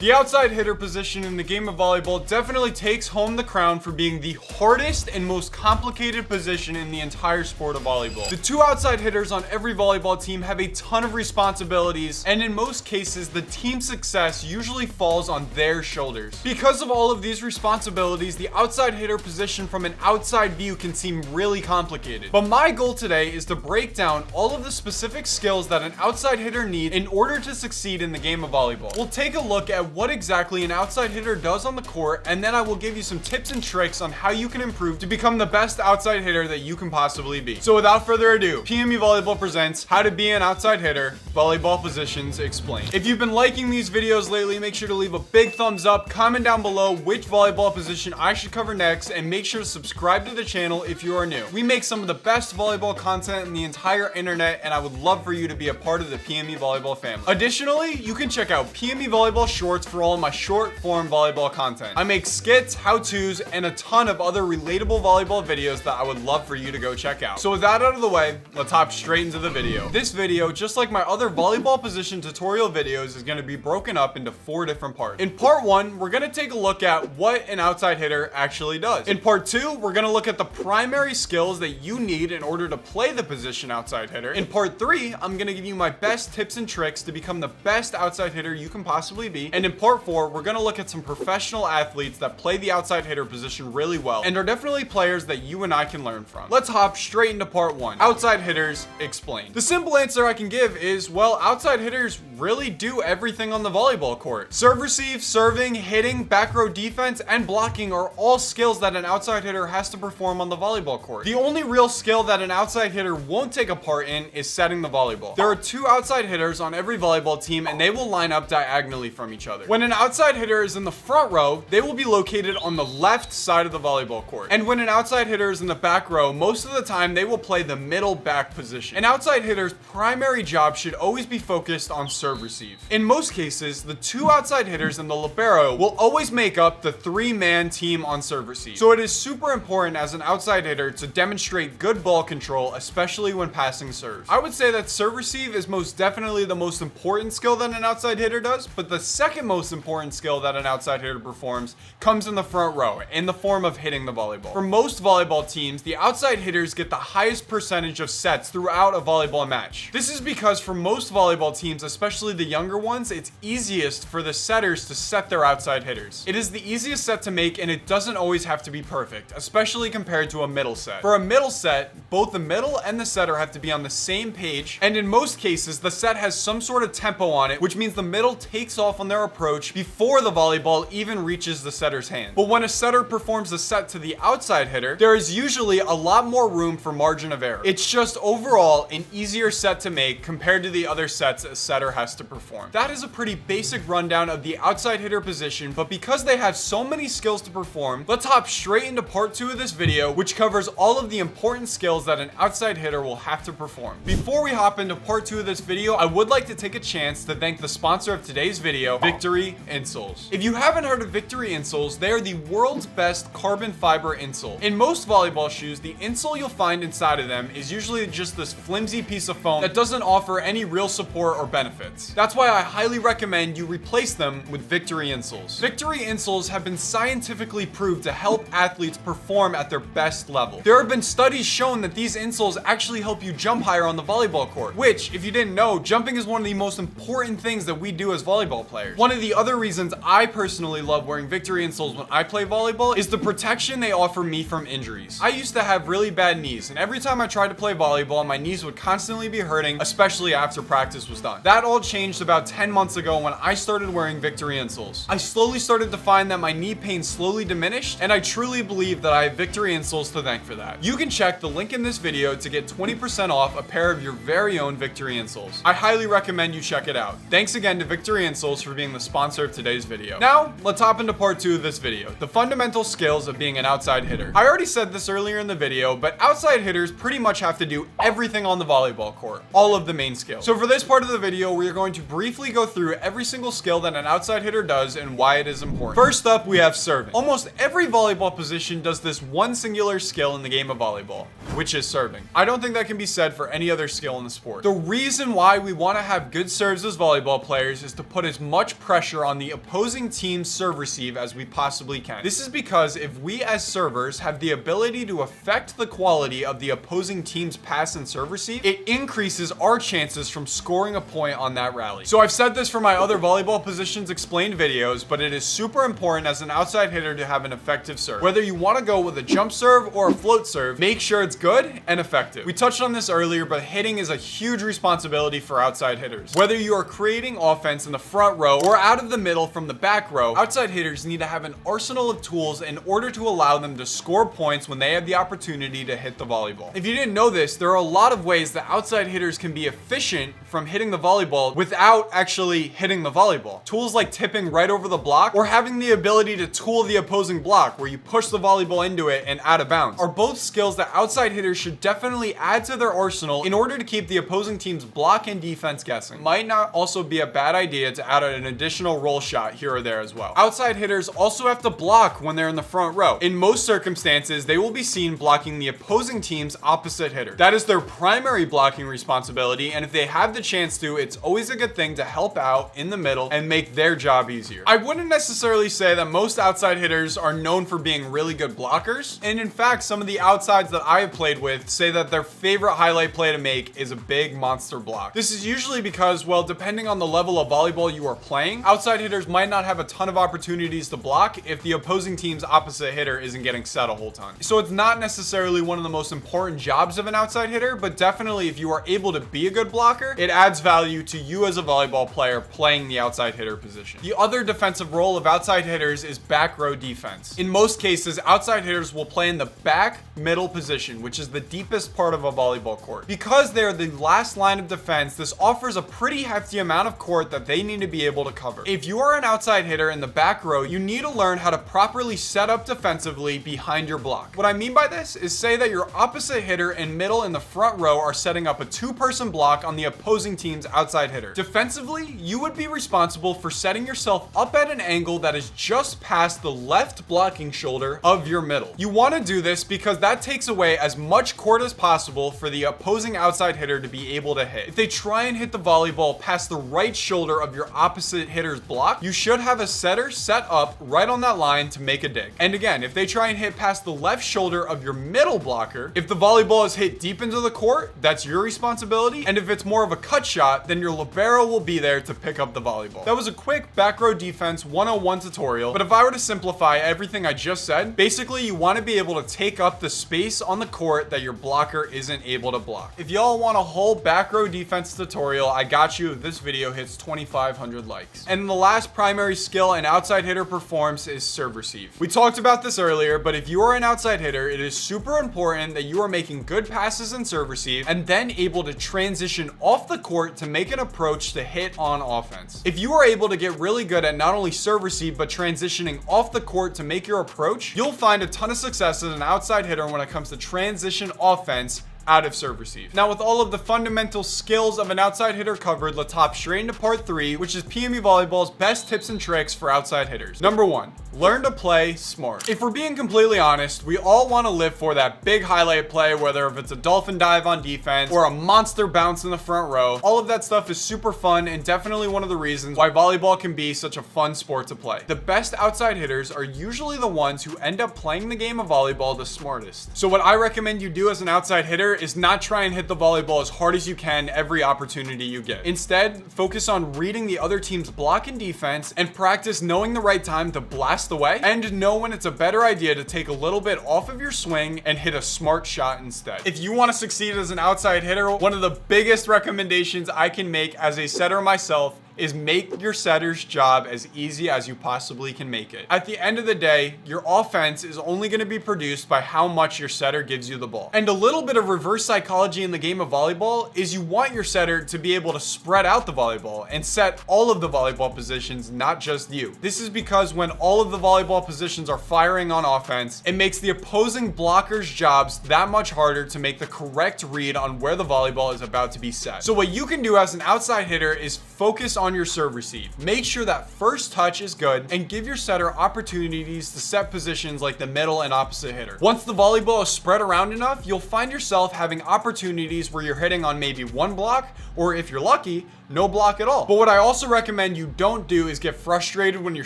The outside hitter position in the game of volleyball definitely takes home the crown for being the hardest and most complicated position in the entire sport of volleyball. The two outside hitters on every volleyball team have a ton of responsibilities, and in most cases, the team's success usually falls on their shoulders. Because of all of these responsibilities, the outside hitter position from an outside view can seem really complicated. But my goal today is to break down all of the specific skills that an outside hitter needs in order to succeed in the game of volleyball. We'll take a look at what exactly an outside hitter does on the court, and then I will give you some tips and tricks on how you can improve to become the best outside hitter that you can possibly be. So without further ado, PME Volleyball presents How to Be an Outside Hitter, Volleyball Positions Explained. If you've been liking these videos lately, make sure to leave a big thumbs up, comment down below which volleyball position I should cover next, and make sure to subscribe to the channel if you are new. We make some of the best volleyball content in the entire internet, and I would love for you to be a part of the PME Volleyball family. Additionally, you can check out PME Volleyball Shorts for all of my short form volleyball content. I make skits, how-tos, and a ton of other relatable volleyball videos that I would love for you to go check out. So with that out of the way, let's hop straight into the video. This video, just like my other volleyball position tutorial videos, is going to be broken up into 4 different parts. In part 1, we're going to take a look at what an outside hitter actually does. In part 2, we're going to look at the primary skills that you need in order to play the position outside hitter. In part 3, I'm going to give you my best tips and tricks to become the best outside hitter you can possibly be. And in part 4, we're going to look at some professional athletes that play the outside hitter position really well and are definitely players that you and I can learn from. Let's hop straight into part 1. Outside hitters explained. The simple answer I can give is, well, outside hitters really do everything on the volleyball court. Serve receive, serving, hitting, back row defense, and blocking are all skills that an outside hitter has to perform on the volleyball court. The only real skill that an outside hitter won't take a part in is setting the volleyball. There are 2 outside hitters on every volleyball team, and they will line up diagonally from each other. When an outside hitter is in the front row, they will be located on the left side of the volleyball court. And when an outside hitter is in the back row, most of the time they will play the middle back position. An outside hitter's primary job should always be focused on serve receive. In most cases, the 2 outside hitters and the libero will always make up the 3-man team on serve receive. So it is super important as an outside hitter to demonstrate good ball control, especially when passing serves. I would say that serve receive is most definitely the most important skill that an outside hitter does, but the second most important skill that an outside hitter performs comes in the front row in the form of hitting the volleyball. For most volleyball teams, the outside hitters get the highest percentage of sets throughout a volleyball match. This is because for most volleyball teams, especially the younger ones, it's easiest for the setters to set their outside hitters. It is the easiest set to make, and it doesn't always have to be perfect, especially compared to a middle set. For a middle set, both the middle and the setter have to be on the same page, and in most cases, the set has some sort of tempo on it, which means the middle takes off on their approach before the volleyball even reaches the setter's hand. But when a setter performs the set to the outside hitter, there is usually a lot more room for margin of error. It's just overall an easier set to make compared to the other sets a setter has to perform. That is a pretty basic rundown of the outside hitter position, but because they have so many skills to perform, let's hop straight into part 2 of this video, which covers all of the important skills that an outside hitter will have to perform. Before we hop into part 2 of this video, I would like to take a chance to thank the sponsor of today's video, VKTRY Insoles. If you haven't heard of VKTRY Insoles, they are the world's best carbon fiber insole. In most volleyball shoes, the insole you'll find inside of them is usually just this flimsy piece of foam that doesn't offer any real support or benefits. That's why I highly recommend you replace them with VKTRY Insoles. VKTRY Insoles have been scientifically proved to help athletes perform at their best level. There have been studies shown that these insoles actually help you jump higher on the volleyball court, which, if you didn't know, jumping is one of the most important things that we do as volleyball players. One of the other reasons I personally love wearing VKTRY insoles when I play volleyball is the protection they offer me from injuries. I used to have really bad knees, and every time I tried to play volleyball, my knees would constantly be hurting, especially after practice was done. That all changed about 10 months ago when I started wearing VKTRY insoles. I slowly started to find that my knee pain slowly diminished, and I truly believe that I have VKTRY insoles to thank for that. You can check the link in this video to get 20% off a pair of your very own VKTRY insoles. I highly recommend you check it out. Thanks again to VKTRY Insoles for being the sponsor of today's video. Now, let's hop into part 2 of this video, the fundamental skills of being an outside hitter. I already said this earlier in the video, but outside hitters pretty much have to do everything on the volleyball court, all of the main skills. So for this part of the video, we are going to briefly go through every single skill that an outside hitter does and why it is important. First up, we have serving. Almost every volleyball position does this one singular skill in the game of volleyball, which is serving. I don't think that can be said for any other skill in the sport. The reason why we want to have good serves as volleyball players is to put as much pressure on the opposing team's serve receive as we possibly can. This is because if we as servers have the ability to affect the quality of the opposing team's pass and serve receive, it increases our chances from scoring a point on that rally. So I've said this for my other volleyball positions explained videos, but it is super important as an outside hitter to have an effective serve. Whether you want to go with a jump serve or a float serve, make sure it's good and effective. We touched on this earlier, but hitting is a huge responsibility for outside hitters. Whether you are creating offense in the front row or out of the middle from the back row, outside hitters need to have an arsenal of tools in order to allow them to score points when they have the opportunity to hit the volleyball. If you didn't know this, there are a lot of ways that outside hitters can be efficient from hitting the volleyball without actually hitting the volleyball. Tools like tipping right over the block or having the ability to tool the opposing block where you push the volleyball into it and out of bounds are both skills that outside hitters should definitely add to their arsenal in order to keep the opposing team's block and defense guessing. Might not also be a bad idea to add an additional roll shot here or there as well. Outside hitters also have to block when they're in the front row. In most circumstances, they will be seen blocking the opposing team's opposite hitter. That is their primary blocking responsibility, and if they have the chance to, it's always a good thing to help out in the middle and make their job easier. I wouldn't necessarily say that most outside hitters are known for being really good blockers, and in fact, some of the outsides that I have played with say that their favorite highlight play to make is a big monster block. This is usually because, well, depending on the level of volleyball you are playing, outside hitters might not have a ton of opportunities to block if the opposing team's opposite hitter isn't getting set a whole ton. So it's not necessarily one of the most important jobs of an outside hitter, but definitely if you are able to be a good blocker, it adds value to you as a volleyball player playing the outside hitter position. The other defensive role of outside hitters is back row defense. In most cases, outside hitters will play in the back middle position, which is the deepest part of a volleyball court. Because they're the last line of defense, this offers a pretty hefty amount of court that they need to be able to cover. If you are an outside hitter in the back row, you need to learn how to properly set up defensively behind your block. What I mean by this is say that your opposite hitter and middle in the front row are setting up a two-person block on the opposing team's outside hitter. Defensively, you would be responsible for setting yourself up at an angle that is just past the left blocking shoulder of your middle. You want to do this because that takes away as much court as possible for the opposing outside hitter to be able to hit. If they try and hit the volleyball past the right shoulder of your opposite hitter's block, you should have a setter set up right on that line to make a dig. And again, if they try and hit past the left shoulder of your middle blocker, if the volleyball is hit deep into the court, that's your responsibility. And if it's more of a cut shot, then your libero will be there to pick up the volleyball. That was a quick back row defense 101 tutorial, but if I were to simplify everything I just said, basically you want to be able to take up the space on the court that your blocker isn't able to block. If y'all want a whole back row defense tutorial, I got you if this video hits 2,500 likes. And the last primary skill an outside hitter performs is serve receive. We talked about this earlier, but if you are an outside hitter, it is super important that you are making good passes and serve receive and then able to transition off the court to make an approach to hit on offense. If you are able to get really good at not only serve receive but transitioning off the court to make your approach, you'll find a ton of success as an outside hitter when it comes to transition offense out of serve receive. Now, with all of the fundamental skills of an outside hitter covered, let's hop straight into part 3, which is PME Volleyball's best tips and tricks for outside hitters. Number 1, learn to play smart. If we're being completely honest, we all want to live for that big highlight play, whether if it's a dolphin dive on defense or a monster bounce in the front row. All of that stuff is super fun and definitely one of the reasons why volleyball can be such a fun sport to play. The best outside hitters are usually the ones who end up playing the game of volleyball the smartest. So what I recommend you do as an outside hitter is not try and hit the volleyball as hard as you can every opportunity you get. Instead, focus on reading the other team's block and defense and practice knowing the right time to blast away and know when it's a better idea to take a little bit off of your swing and hit a smart shot instead. If you want to succeed as an outside hitter, one of the biggest recommendations I can make as a setter myself is make your setter's job as easy as you possibly can make it. At the end of the day, your offense is only going to be produced by how much your setter gives you the ball. And a little bit of reverse psychology in the game of volleyball is you want your setter to be able to spread out the volleyball and set all of the volleyball positions, not just you. This is because when all of the volleyball positions are firing on offense, it makes the opposing blockers' jobs that much harder to make the correct read on where the volleyball is about to be set. So what you can do as an outside hitter is focus on on your serve receive. Make sure that first touch is good and give your setter opportunities to set positions like the middle and opposite hitter. Once the volleyball is spread around enough, you'll find yourself having opportunities where you're hitting on maybe one block, or if you're lucky, no block at all. But what I also recommend you don't do is get frustrated when your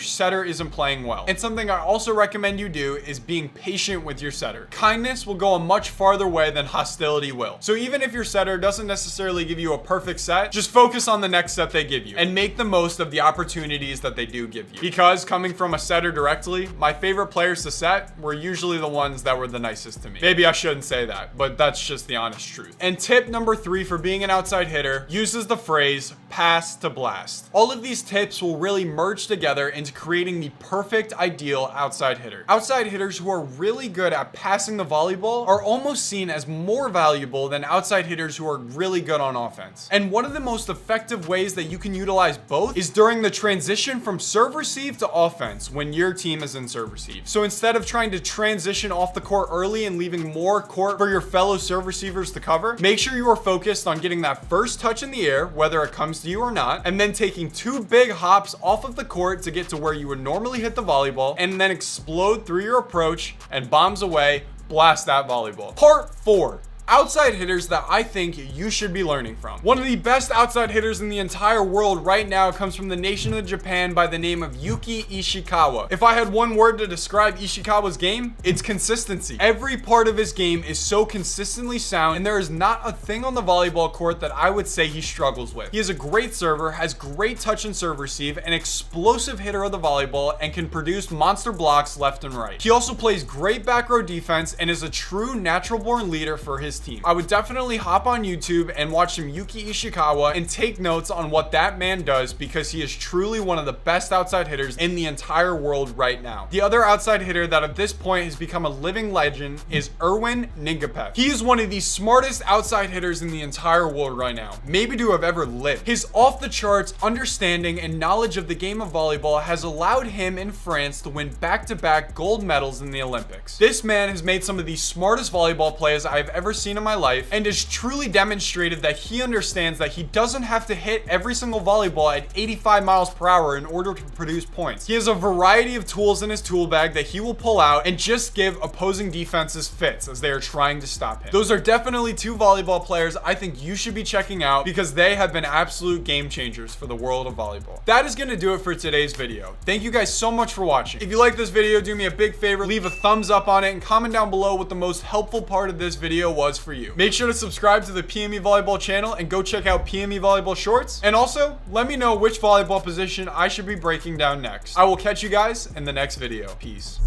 setter isn't playing well. And something I also recommend you do is being patient with your setter. Kindness will go a much farther way than hostility will. So even if your setter doesn't necessarily give you a perfect set, just focus on the next set they give you and make the most of the opportunities that they do give you. Because coming from a setter directly, my favorite players to set were usually the ones that were the nicest to me. Maybe I shouldn't say that, but that's just the honest truth. And tip number 3 for being an outside hitter uses the phrase pass to blast. All of these tips will really merge together into creating the perfect ideal outside hitter. Outside hitters who are really good at passing the volleyball are almost seen as more valuable than outside hitters who are really good on offense. And one of the most effective ways that you can utilize both is during the transition from serve receive to offense when your team is in serve receive. So instead of trying to transition off the court early and leaving more court for your fellow serve receivers to cover, make sure you are focused on getting that first touch in the air, whether it comes to you or not, and then taking 2 big hops off of the court to get to where you would normally hit the volleyball, and then explode through your approach and bombs away, blast that volleyball. Part 4. Outside hitters that I think you should be learning from. One of the best outside hitters in the entire world right now comes from the nation of Japan by the name of Yuki Ishikawa. If I had one word to describe Ishikawa's game, it's consistency. Every part of his game is so consistently sound, and there is not a thing on the volleyball court that I would say he struggles with. He is a great server, has great touch and serve receive, an explosive hitter of the volleyball, and can produce monster blocks left and right. He also plays great back row defense and is a true natural born leader for his team. I would definitely hop on YouTube and watch some Yuki Ishikawa and take notes on what that man does, because he is truly one of the best outside hitters in the entire world right now. The other outside hitter that at this point has become a living legend is Erwin Ningapev. He is one of the smartest outside hitters in the entire world right now, maybe to have ever lived. His off the charts understanding and knowledge of the game of volleyball has allowed him in France to win back-to-back gold medals in the Olympics. This man has made some of the smartest volleyball players I've ever seen in my life, and has truly demonstrated that he understands that he doesn't have to hit every single volleyball at 85 miles per hour in order to produce points. He has a variety of tools in his tool bag that he will pull out and just give opposing defenses fits as they are trying to stop him. Those are definitely 2 volleyball players I think you should be checking out, because they have been absolute game changers for the world of volleyball. That is going to do it for today's video. Thank you guys so much for watching. If you like this video, do me a big favor, leave a thumbs up on it and comment down below what the most helpful part of this video was for you. Make sure to subscribe to the PME Volleyball channel and go check out PME Volleyball shorts. And also, let me know which volleyball position I should be breaking down next. I will catch you guys in the next video. Peace.